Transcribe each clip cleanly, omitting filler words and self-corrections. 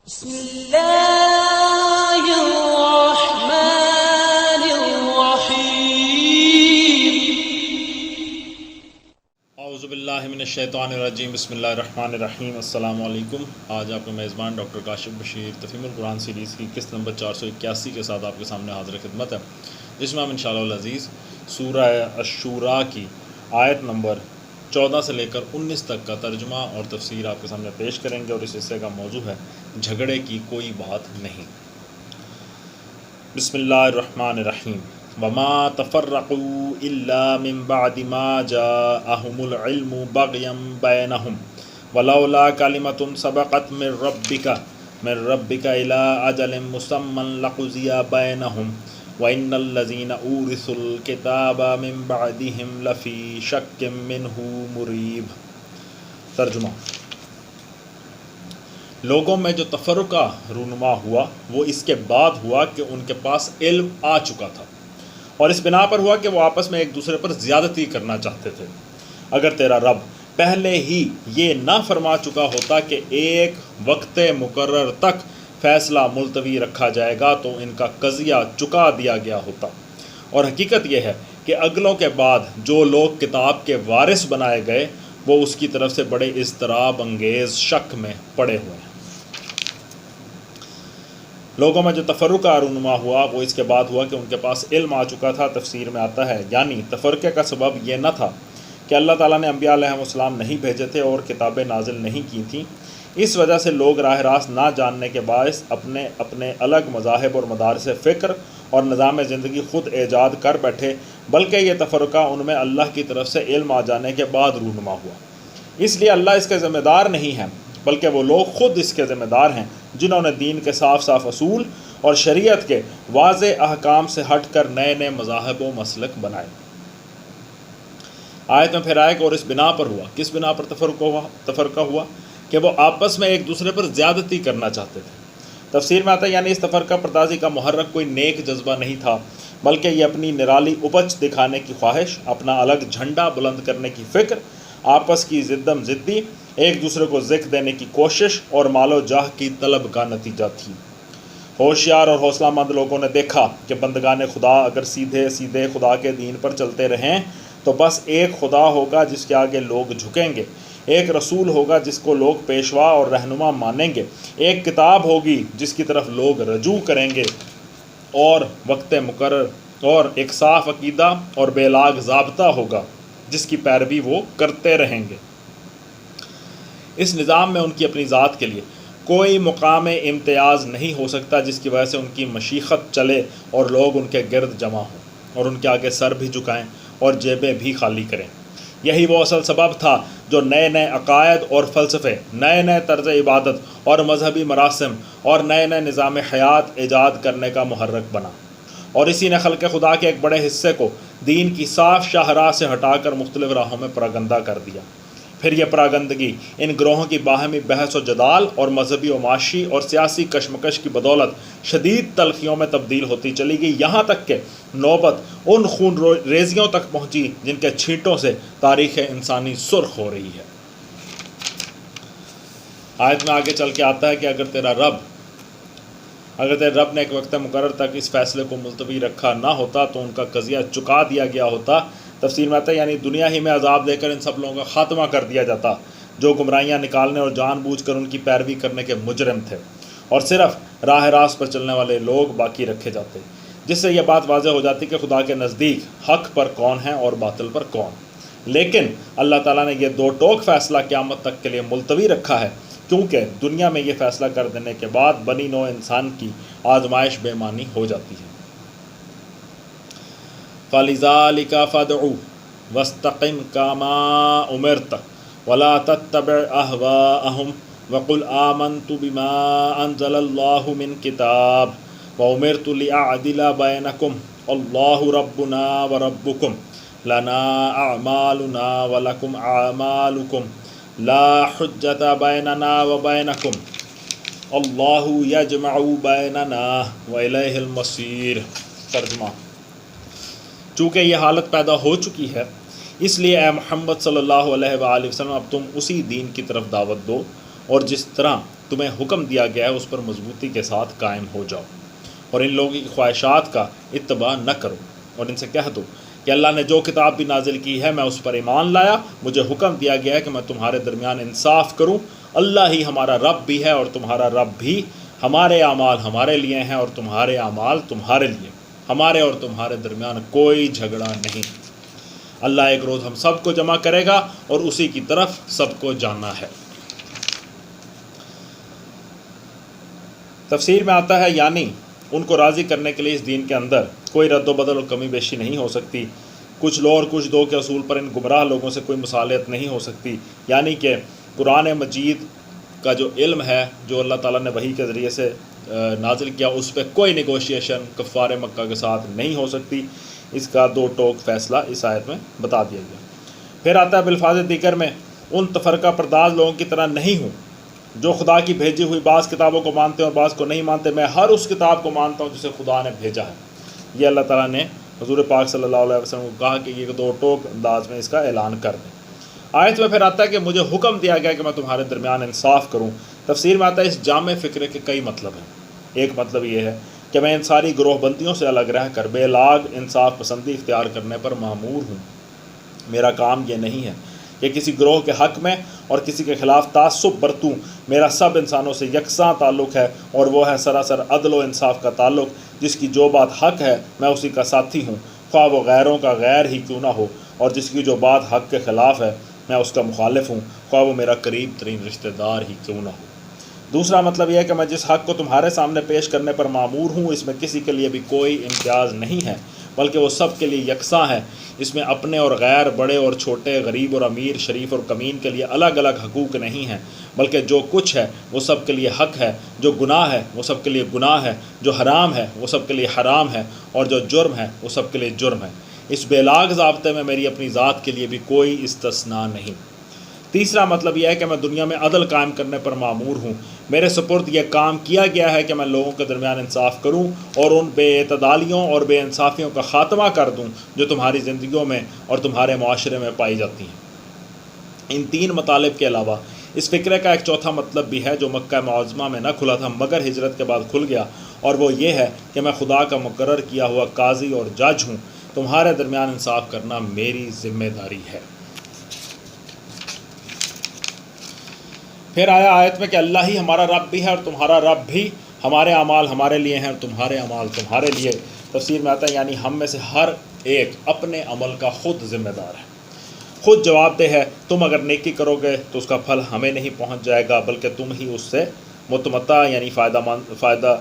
بسم اللہ الرحمن الرحیم۔ اعوذ باللہ من الشیطان الرجیم، بسم اللہ الرحمن الرحیم۔ السلام علیکم۔ آج آپ کا میزبان ڈاکٹر کاشف بشیر تفہیم القرآن سیریز کی قسط نمبر 481 کے ساتھ آپ کے سامنے حاضر خدمت ہے، جس میں ہم انشاءاللہ العزیز سورہ الشورى کی آیت نمبر 14 سے لے کر 19 تک کا ترجمہ اور تفسیر آپ کے سامنے پیش کریں گے، اور اس حصے کا موضوع ہے جھگڑے کی کوئی بات نہیں۔ بسم اللہ الرحمن الرحیم۔ وما تفرقوا الا من بعد ما جاءهم العلم بغيا بينهم ولولا كلمة سبقت من ربك الى اجل مسمى لقضي بينهم وان الذين اورثوا الكتاب من بعدهم لفي شك منه مريب۔ ترجمہ: لوگوں میں جو تفرقہ رونما ہوا وہ اس کے بعد ہوا کہ ان کے پاس علم آ چکا تھا، اور اس بنا پر ہوا کہ وہ آپس میں ایک دوسرے پر زیادتی کرنا چاہتے تھے۔ اگر تیرا رب پہلے ہی یہ نہ فرما چکا ہوتا کہ ایک وقت مقرر تک فیصلہ ملتوی رکھا جائے گا تو ان کا قضیہ چکا دیا گیا ہوتا، اور حقیقت یہ ہے کہ اگلوں کے بعد جو لوگ کتاب کے وارث بنائے گئے وہ اس کی طرف سے بڑے اضطراب انگیز شک میں پڑے ہوئے ہیں۔ لوگوں میں جو تفرقہ رونما ہوا وہ اس کے بعد ہوا کہ ان کے پاس علم آ چکا تھا۔ تفسیر میں آتا ہے یعنی تفرقے کا سبب یہ نہ تھا کہ اللہ تعالیٰ نے انبیاء علیہ السلام نہیں بھیجے تھے اور کتابیں نازل نہیں کی تھیں، اس وجہ سے لوگ راہ راست نہ جاننے کے باعث اپنے اپنے الگ مذاہب اور مدارس فکر اور نظام زندگی خود ایجاد کر بیٹھے، بلکہ یہ تفرقہ ان میں اللہ کی طرف سے علم آ جانے کے بعد رونما ہوا۔ اس لیے اللہ اس کے ذمہ دار نہیں ہے، بلکہ وہ لوگ خود اس کے ذمہ دار ہیں جنہوں نے دین کے صاف صاف اصول اور شریعت کے واضح احکام سے ہٹ کر نئے نئے مذاہب و مسلک بنائے۔ آیت میں پھر آئے کہ اور اس بنا پر ہوا، کس بنا پر تفرقہ ہوا؟ کہ وہ آپس میں ایک دوسرے پر زیادتی کرنا چاہتے تھے۔ تفسیر میں آتا ہے یعنی اس تفرقہ پردازی کا محرک کوئی نیک جذبہ نہیں تھا، بلکہ یہ اپنی نرالی اپج دکھانے کی خواہش، اپنا الگ جھنڈا بلند کرنے کی فکر، آپس کی زدم زدی، ایک دوسرے کو ذکر دینے کی کوشش اور مال و جاہ کی طلب کا نتیجہ تھی۔ ہوشیار اور حوصلہ مند لوگوں نے دیکھا کہ بندگان خدا اگر سیدھے سیدھے خدا کے دین پر چلتے رہیں تو بس ایک خدا ہوگا جس کے آگے لوگ جھکیں گے، ایک رسول ہوگا جس کو لوگ پیشوا اور رہنما مانیں گے، ایک کتاب ہوگی جس کی طرف لوگ رجوع کریں گے، اور وقت مقرر اور ایک صاف عقیدہ اور بے لاگ ضابطہ ہوگا جس کی پیروی وہ کرتے رہیں گے۔ اس نظام میں ان کی اپنی ذات کے لیے کوئی مقام امتیاز نہیں ہو سکتا جس کی وجہ سے ان کی مشیخت چلے اور لوگ ان کے گرد جمع ہوں اور ان کے آگے سر بھی جھکائیں اور جیبیں بھی خالی کریں۔ یہی وہ اصل سبب تھا جو نئے نئے عقائد اور فلسفے، نئے نئے طرز عبادت اور مذہبی مراسم اور نئے نئے نظام حیات ایجاد کرنے کا محرک بنا، اور اسی نے خلق خدا کے ایک بڑے حصے کو دین کی صاف شاہراہ سے ہٹا کر مختلف راہوں میں پراگندہ کر دیا۔ پھر یہ پراگندگی ان گروہوں کی باہمی بحث و جدال اور مذہبی و معاشی اور سیاسی کشمکش کی بدولت شدید تلخیوں میں تبدیل ہوتی چلی گئی، یہاں تک کہ نوبت ان خون ریزیوں تک پہنچی جن کے چھینٹوں سے تاریخ انسانی سرخ ہو رہی ہے۔ آیت میں آگے چل کے آتا ہے کہ اگر تیرے رب نے ایک وقت مقرر تک اس فیصلے کو ملتوی رکھا نہ ہوتا تو ان کا قضیہ چکا دیا گیا ہوتا۔ تفسیر میں آتا ہے یعنی دنیا ہی میں عذاب دے کر ان سب لوگوں کا خاتمہ کر دیا جاتا جو گمراہیاں نکالنے اور جان بوجھ کر ان کی پیروی کرنے کے مجرم تھے، اور صرف راہ راست پر چلنے والے لوگ باقی رکھے جاتے، جس سے یہ بات واضح ہو جاتی کہ خدا کے نزدیک حق پر کون ہے اور باطل پر کون۔ لیکن اللہ تعالیٰ نے یہ دو ٹوک فیصلہ قیامت تک کے لیے ملتوی رکھا ہے، کیونکہ دنیا میں یہ فیصلہ کر دینے کے بعد بنی نوع انسان کی آزمائش بے معنی ہو جاتی ہے۔ فَلِذَٰلِكَ فَادْعُ وَاسْتَقِمْ كَمَا أُمِرْتَ وَلَا تَتَّبِعْ أَهْوَاءَهُمْ وَقُلْ آمَنْتُ بِمَا أَنزَلَ اللَّهُ مِنْ كِتَابٍ وَأُمِرْتُ لِأَعْدِلَ بَيْنَكُمْ اللَّهُ رَبُّنَا وَرَبُّكُمْ لَنَا أَعْمَالُنَا وَلَكُمْ أَعْمَالُكُمْ لَا حُجَّةَ بَيْنَنَا وَبَيْنَكُمْ اللَّهُ يَجْمَعُ بَيْنَنَا وَإِلَيْهِ الْمَصِيرُ۔ ترجمہ: چونکہ یہ حالت پیدا ہو چکی ہے اس لیے اے محمد صلی اللہ علیہ وآلہ وسلم اب تم اسی دین کی طرف دعوت دو اور جس طرح تمہیں حکم دیا گیا ہے اس پر مضبوطی کے ساتھ قائم ہو جاؤ، اور ان لوگوں کی خواہشات کا اتباع نہ کرو، اور ان سے کہہ دو کہ اللہ نے جو کتاب بھی نازل کی ہے میں اس پر ایمان لایا، مجھے حکم دیا گیا ہے کہ میں تمہارے درمیان انصاف کروں، اللہ ہی ہمارا رب بھی ہے اور تمہارا رب بھی، ہمارے اعمال ہمارے لیے ہیں اور تمہارے اعمال تمہارے لیے، ہمارے اور تمہارے درمیان کوئی جھگڑا نہیں، اللہ ایک روز ہم سب کو جمع کرے گا اور اسی کی طرف سب کو جانا ہے۔ تفسیر میں آتا ہے یعنی ان کو راضی کرنے کے لیے اس دین کے اندر کوئی رد و بدل اور کمی بیشی نہیں ہو سکتی، کچھ لو اور کچھ دو کے اصول پر ان گمراہ لوگوں سے کوئی مصالحت نہیں ہو سکتی، یعنی کہ قرآن مجید کا جو علم ہے جو اللہ تعالیٰ نے وحی کے ذریعے سے نازل کیا، اس پہ کوئی نیگوشیشن کفار مکہ کے ساتھ نہیں ہو سکتی، اس کا دو ٹوک فیصلہ اس آیت میں بتا دیا گیا۔ پھر آتا ہے بالفاظ دیگر میں ان تفرقہ پرداز لوگوں کی طرح نہیں ہوں جو خدا کی بھیجی ہوئی بعض کتابوں کو مانتے ہیں اور بعض کو نہیں مانتے، میں ہر اس کتاب کو مانتا ہوں جسے خدا نے بھیجا ہے۔ یہ اللہ تعالیٰ نے حضور پاک صلی اللہ علیہ وسلم کو کہا کہ یہ دو ٹوک انداز میں اس کا اعلان کر دیں۔ آیت میں پھر آتا ہے کہ مجھے حکم دیا گیا کہ میں تمہارے درمیان انصاف کروں۔ تفسیر میں آتا ہے اس جامع فکرے کے کئی مطلب ہیں۔ ایک مطلب یہ ہے کہ میں ان ساری گروہ بندیوں سے الگ رہ کر بے لاگ انصاف پسندی اختیار کرنے پر مامور ہوں۔ میرا کام یہ نہیں ہے کہ کسی گروہ کے حق میں اور کسی کے خلاف تعصب برتوں، میرا سب انسانوں سے یکساں تعلق ہے اور وہ ہے سراسر عدل و انصاف کا تعلق، جس کی جو بات حق ہے میں اسی کا ساتھی ہوں، خواہ وہ غیروں کا غیر ہی کیوں نہ ہو، اور جس کی جو بات حق کے خلاف ہے میں اس کا مخالف ہوں، خواہ وہ میرا قریب ترین رشتہ دار ہی کیوں نہ ہو۔ دوسرا مطلب یہ ہے کہ میں جس حق کو تمہارے سامنے پیش کرنے پر مامور ہوں اس میں کسی کے لیے بھی کوئی امتیاز نہیں ہے، بلکہ وہ سب کے لیے یکساں ہے، اس میں اپنے اور غیر، بڑے اور چھوٹے، غریب اور امیر، شریف اور کمین کے لیے الگ الگ حقوق نہیں ہیں، بلکہ جو کچھ ہے وہ سب کے لیے حق ہے، جو گناہ ہے وہ سب کے لیے گناہ ہے، جو حرام ہے وہ سب کے لیے حرام ہے، اور جو جرم ہے وہ سب کے لیے جرم ہے۔ اس بے لاگ ضابطے میں میری اپنی ذات کے لیے بھی کوئی استثناء نہیں۔ تیسرا مطلب یہ ہے کہ میں دنیا میں عدل قائم کرنے پر مامور ہوں، میرے سپرد یہ کام کیا گیا ہے کہ میں لوگوں کے درمیان انصاف کروں اور ان بے اعتدالیوں اور بے انصافیوں کا خاتمہ کر دوں جو تمہاری زندگیوں میں اور تمہارے معاشرے میں پائی جاتی ہیں۔ ان تین مطالب کے علاوہ اس فکرے کا ایک چوتھا مطلب بھی ہے جو مکہ معظمہ میں نہ کھلا تھا مگر ہجرت کے بعد کھل گیا، اور وہ یہ ہے کہ میں خدا کا مقرر کیا ہوا قاضی اور جج ہوں، تمہارے درمیان انصاف کرنا میری ذمہ داری ہے۔ پھر آیا آیت میں کہ اللہ ہی ہمارا رب بھی ہے اور تمہارا رب بھی، ہمارے اعمال ہمارے لیے ہیں اور تمہارے اعمال تمہارے لیے۔ تفسیر میں آتا ہے یعنی ہم میں سے ہر ایک اپنے عمل کا خود ذمہ دار ہے، خود جواب دہ ہے۔ تم اگر نیکی کرو گے تو اس کا پھل ہمیں نہیں پہنچ جائے گا بلکہ تم ہی اس سے متمتع یعنی فائدہ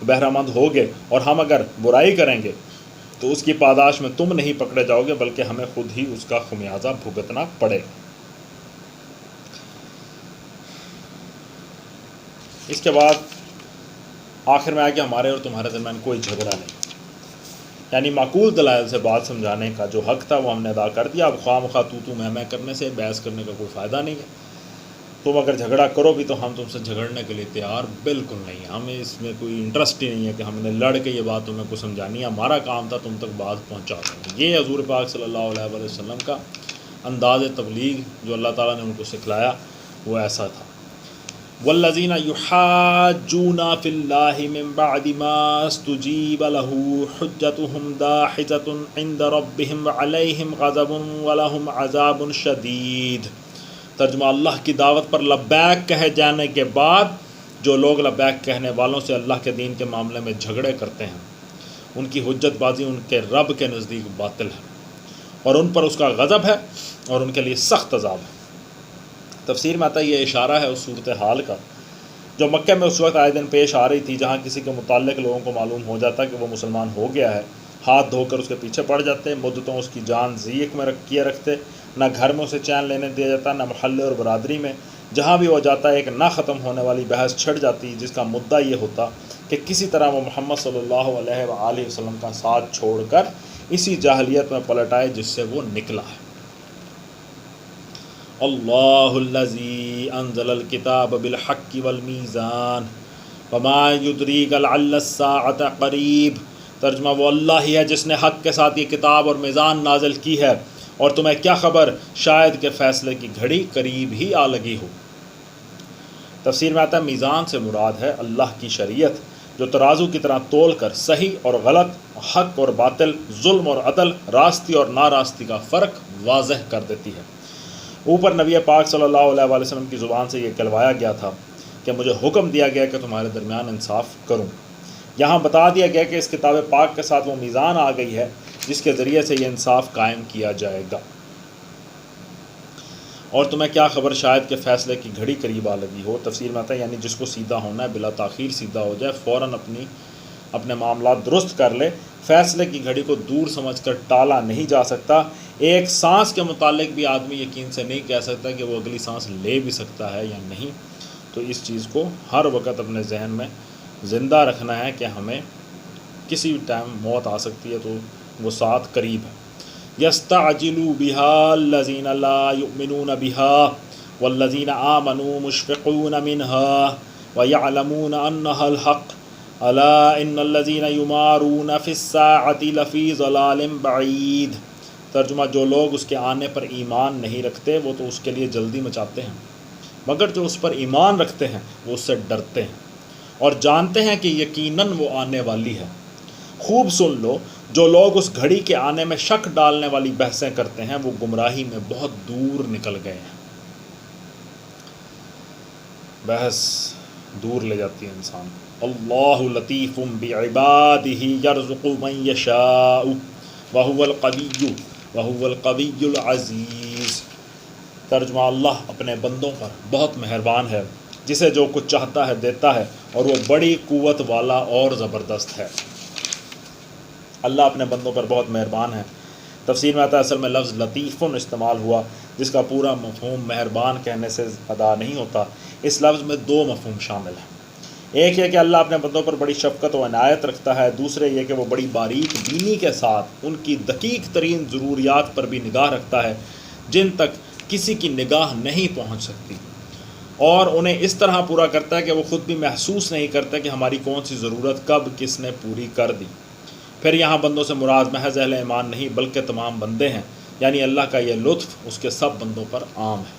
بہرہ مند ہوگے، اور ہم اگر برائی کریں گے تو اس کی پاداش میں تم نہیں پکڑے جاؤ گے بلکہ ہمیں خود ہی اس کا خمیازہ بھگتنا پڑے گا۔ اس کے بعد آخر میں آیا کہ ہمارے اور تمہارے درمیان کوئی جھگڑا نہیں، یعنی معقول دلائل سے بات سمجھانے کا جو حق تھا وہ ہم نے ادا کر دیا۔ اب خواہ مخواہ تو میں کرنے سے بحث کرنے کا کوئی فائدہ نہیں ہے۔ تم اگر جھگڑا کرو بھی تو ہم تم سے جھگڑنے کے لیے تیار بالکل نہیں ہیں، ہمیں اس میں کوئی انٹرسٹ ہی نہیں ہے کہ ہم نے لڑ کے یہ بات تمہیں کو سمجھانی ہے، ہمارا کام تھا تم تک بات پہنچا دیں۔ یہ حضور پاک صلی اللہ علیہ وسلم کا انداز تبلیغ جو اللہ تعالیٰ نے ان کو سکھلایا وہ ایسا تھا۔ والذین یحاجون فی اللہ من بعد ما استجیب له حجتهم داحضۃ عند ربهم وعلیہم غضب ولہم عذاب شدید۔ ترجمہ اللہ کی دعوت پر لبیک کہے جانے کے بعد جو لوگ لبیک کہنے والوں سے اللہ کے دین کے معاملے میں جھگڑے کرتے ہیں ان کی حجت بازی ان کے رب کے نزدیک باطل ہے اور ان پر اس کا غضب ہے اور ان کے لیے سخت عذاب ہے۔ تفسیر میں آتا ہے یہ اشارہ ہے اس صورتحال کا جو مکہ میں اس وقت آئے دن پیش آ رہی تھی، جہاں کسی کے متعلق لوگوں کو معلوم ہو جاتا کہ وہ مسلمان ہو گیا ہے، ہاتھ دھو کر اس کے پیچھے پڑ جاتے، مدتوں اس کی جان ضیق میں کیے رکھتے، نہ گھر میں اسے چین لینے دیا جاتا، نہ محلے اور برادری میں، جہاں بھی وہ جاتا ایک نہ ختم ہونے والی بحث چھڑ جاتی جس کا مدعا یہ ہوتا کہ کسی طرح وہ محمد صلی اللہ علیہ وآلہ وسلم کا ساتھ چھوڑ کر اسی جاہلیت میں پلٹ آئے جس سے وہ نکلا ہے۔ اللہ الذی انزل الکتاب بالحق والمیزان وما یدریک لعل الساعۃ قریب۔ ترجمہ وہ اللہ ہی ہے جس نے حق کے ساتھ یہ کتاب اور میزان نازل کی ہے، اور تمہیں کیا خبر شاید کہ فیصلے کی گھڑی قریب ہی آ لگی ہو۔ تفسیر میں آتا ہے میزان سے مراد ہے اللہ کی شریعت جو ترازو کی طرح تول کر صحیح اور غلط، حق اور باطل، ظلم اور عدل، راستی اور ناراستی کا فرق واضح کر دیتی ہے۔ اوپر نبی پاک صلی اللہ علیہ وآلہ وسلم کی زبان سے یہ کہلوایا گیا تھا کہ مجھے حکم دیا گیا کہ تمہارے درمیان انصاف کروں۔ یہاں بتا دیا گیا کہ اس کتاب پاک کے ساتھ وہ میزان آ گئی ہے جس کے ذریعے سے یہ انصاف قائم کیا جائے گا۔ اور تمہیں کیا خبر شاید کہ فیصلے کی گھڑی قریب آ لگی ہو۔ تفسیر میں آتا ہے یعنی جس کو سیدھا ہونا ہے بلا تاخیر سیدھا ہو جائے، فوراً اپنے معاملات درست کر لے۔ فیصلے کی گھڑی کو دور سمجھ کر ٹالا نہیں جا سکتا۔ ایک سانس کے متعلق بھی آدمی یقین سے نہیں کہہ سکتا کہ وہ اگلی سانس لے بھی سکتا ہے یا نہیں۔ تو اس چیز کو ہر وقت اپنے ذہن میں زندہ رکھنا ہے کہ ہمیں کسی بھی ٹائم موت آ سکتی ہے، تو وہ ساتھ قریب ہے۔ يَسْتَعْجِلُ بِهَا الَّذِينَ لَا يُؤْمِنُونَ بِهَا وَالَّذِينَ آمَنُوا مُشْفِقُونَ مِنْهَا وَيَعْلَمُونَ أَنَّهَا الْحَقُّ أَلَا إِنَّ الَّذِينَ يُمَارُونَ فِي السَّاعَةِ لَفِي ضَلَالٍ بَعِيدٍ۔ ترجمہ، جو لوگ اس کے آنے پر ایمان نہیں رکھتے وہ تو اس کے لیے جلدی مچاتے ہیں، مگر جو اس پر ایمان رکھتے ہیں وہ اس سے ڈرتے ہیں اور جانتے ہیں کہ یقیناً وہ آنے والی ہے۔ خوب سن لو، جو لوگ اس گھڑی کے آنے میں شک ڈالنے والی بحثیں کرتے ہیں وہ گمراہی میں بہت دور نکل گئے ہیں۔ بحث دور لے جاتی ہے انسان کو۔ اللہ لطیف بعبادہ یرزق من یشاء وہو القوی العزیز۔ ترجمہ، اللہ اپنے بندوں پر بہت مہربان ہے، جسے جو کچھ چاہتا ہے دیتا ہے، اور وہ بڑی قوت والا اور زبردست ہے۔ اللہ اپنے بندوں پر بہت مہربان ہے۔ تفسیر میں آتا ہے اصل میں لفظ لطیفن استعمال ہوا جس کا پورا مفہوم مہربان کہنے سے ادا نہیں ہوتا۔ اس لفظ میں دو مفہوم شامل ہیں۔ ایک یہ کہ اللہ اپنے بندوں پر بڑی شفقت و عنایت رکھتا ہے، دوسرے یہ کہ وہ بڑی باریک بینی کے ساتھ ان کی دقیق ترین ضروریات پر بھی نگاہ رکھتا ہے جن تک کسی کی نگاہ نہیں پہنچ سکتی، اور انہیں اس طرح پورا کرتا ہے کہ وہ خود بھی محسوس نہیں کرتے کہ ہماری کون سی ضرورت کب کس نے پوری کر دی۔ پھر یہاں بندوں سے مراد محض اہل ایمان نہیں بلکہ تمام بندے ہیں، یعنی اللہ کا یہ لطف اس کے سب بندوں پر عام ہے۔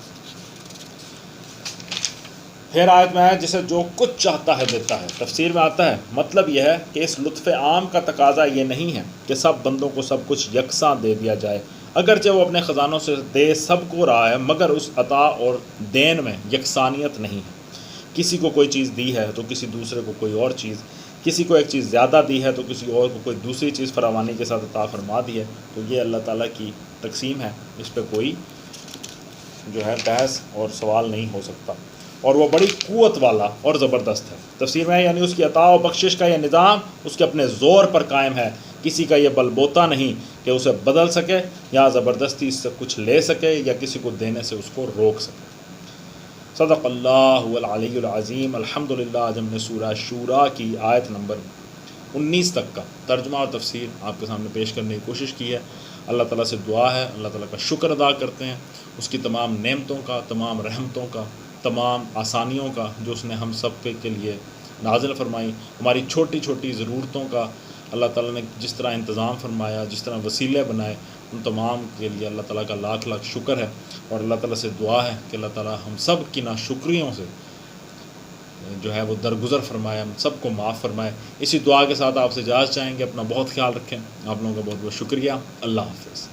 پھر آیت میں ہے جسے جو کچھ چاہتا ہے دیتا ہے۔ تفسیر میں آتا ہے مطلب یہ ہے کہ اس لطف عام کا تقاضا یہ نہیں ہے کہ سب بندوں کو سب کچھ یکساں دے دیا جائے، اگرچہ وہ اپنے خزانوں سے دے سب کو رہا ہے، مگر اس عطا اور دین میں یکسانیت نہیں ہے۔ کسی کو کوئی چیز دی ہے تو کسی دوسرے کو کوئی اور چیز، کسی کو ایک چیز زیادہ دی ہے تو کسی اور کو کوئی دوسری چیز فراوانی کے ساتھ عطا فرما دی ہے۔ تو یہ اللہ تعالیٰ کی تقسیم ہے، اس پہ کوئی جو ہے بحث اور سوال نہیں ہو سکتا، اور وہ بڑی قوت والا اور زبردست ہے۔ تفسیر میں ہے یعنی اس کی عطا و بخشش کا یہ نظام اس کے اپنے زور پر قائم ہے، کسی کا یہ بل بوتا نہیں کہ اسے بدل سکے یا زبردستی اس سے کچھ لے سکے یا کسی کو دینے سے اس کو روک سکے۔ صدق اللہ العلی العظیم۔ الحمدللہ۔ آج ہم نے سورہ شورا کی آیت نمبر 19 تک کا ترجمہ اور تفسیر آپ کے سامنے پیش کرنے کی کوشش کی ہے۔ اللہ تعالیٰ سے دعا ہے، اللہ تعالیٰ کا شکر ادا کرتے ہیں اس کی تمام نعمتوں کا، تمام رحمتوں کا، تمام آسانیوں کا جو اس نے ہم سب کے لیے نازل فرمائی، ہماری چھوٹی چھوٹی ضرورتوں کا اللہ تعالیٰ نے جس طرح انتظام فرمایا، جس طرح وسیلے بنائے، ان تمام کے لیے اللہ تعالیٰ کا لاکھ لاکھ شکر ہے، اور اللہ تعالیٰ سے دعا ہے کہ اللہ تعالیٰ ہم سب کی ناشکریوں سے جو ہے وہ درگزر فرمائے، ہم سب کو معاف فرمائے۔ اسی دعا کے ساتھ آپ سے اجازت چاہیں گے، اپنا بہت خیال رکھیں۔ آپ لوگوں کا بہت بہت شکریہ۔ اللہ حافظ۔